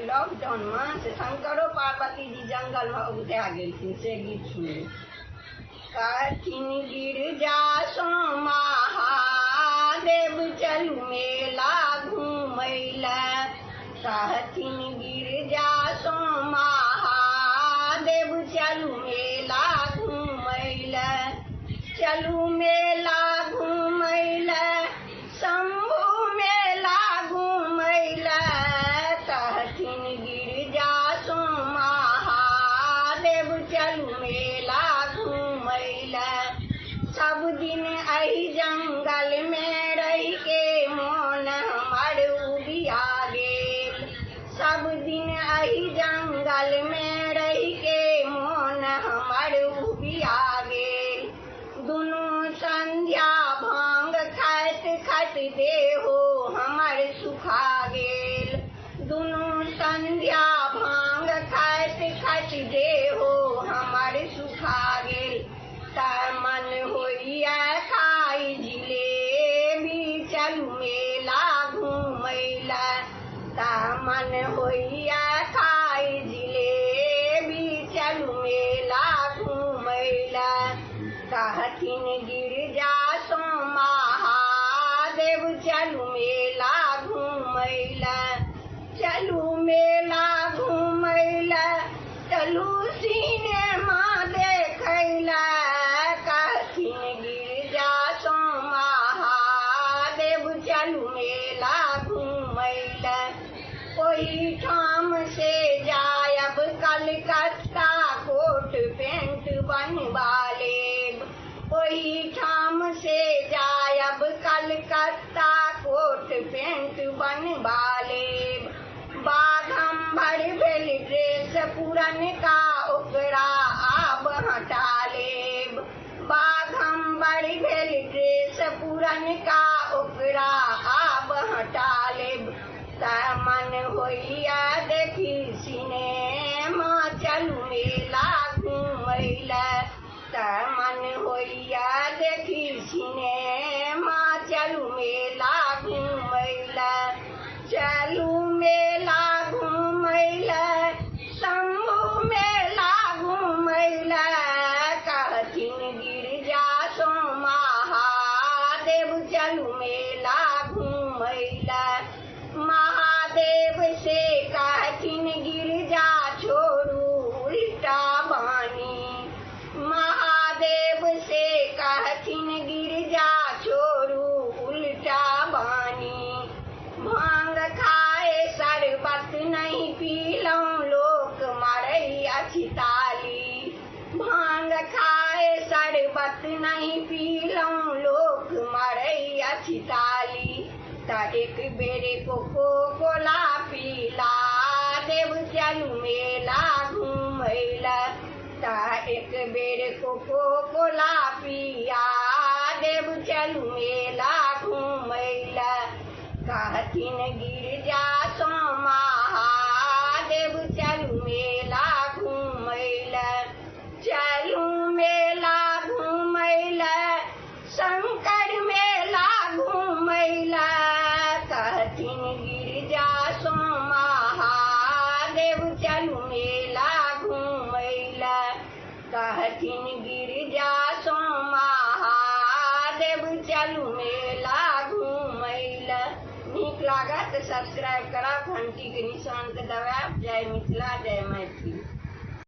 Lockdown में से शंकरो पार्वती जी जंगल में उगता गेलखिन से गीत सुनी। कहथिन गिरजा सो महादेव चलू मेला घूमैला। कहथिन गिरजा सो महादेव चलू मेला घूमैला। चलू मेला घूमैला शंभू मेला घूमैला। कहथिन गिरजा सो महादेव चलू मेला घूमैला। सब दिन एही जंगल में रही के मोन हमर उबिया गेल। सब दिन एही जंगल में रही के मोन हमर उबिया गेल। दुनू संध्या भांग खाइत खाइत देहो हमर सुखा गेल। दुनू संध्या भांग खाइत खाइत देहो हमर सुखा गेल। तार मन होइया खाई जिलेबी चलू मेला घूमैला। तार मन होइया खाई जिलेबी चलू मेला घूमैला। कहथिन गिरजा सो महादेव चलू मेला घूमैला। चलू मेला घूमैला चलू सिनेमा देखैला। कहथिन गिरजा सो महादेव चलू मेला घूमैला। ओही ठाम से जायब कलकत्ता कोट पेंट बनवा लेब। ओही ठाम से जायब कलकत्ता कोट पेंट बनवा लेब। बाघम्बर भेल ड्रेस पुरनका ओकरा आब हटा लेब। बाघम्बर भेल ड्रेस पुरनका ओकरा आब हटा लेब। तार मन होइया देखी सिनेमा चलू मेला घूमैला। तार मन होइया देखी सिनेमा चलू मेला घूमैला। चलू मेला घूमैला शंभू मेला घूमैला। कहथिन गिरजा सो महादेव चलू मेला घूमैला। महादेव से कहथिन गिरजा छोड़ू उल्टा बानी। महादेव से कहथिन गिरजा छोड़ू उल्टा बानी। भांग खाए शरबत नहीं पीलौं लोक मारै अछि ताली। भांग खाए शरबत नहीं पीलौं लोक मारै अछि ताली। ता एक बेर कोको कोला पीला देव चलू मेला घूमैला। ता एक बेर कोको कोला पिया देव चलू मेला घूमैला। कहथिन गिरजा सो महादेव चलू मेला घूमैला। चलू मेला घूमैला शंकर मेला घूमैला। कहथिन गिरजा सो महादेव चलू मेला घूमैला। कहथिन गिरजा सो महादेव चलू मेला घूमैला। नीक लागत सब्सक्राइब करब, घंटी के निशान के दबाएब। जय मिथिला जय मैथिली।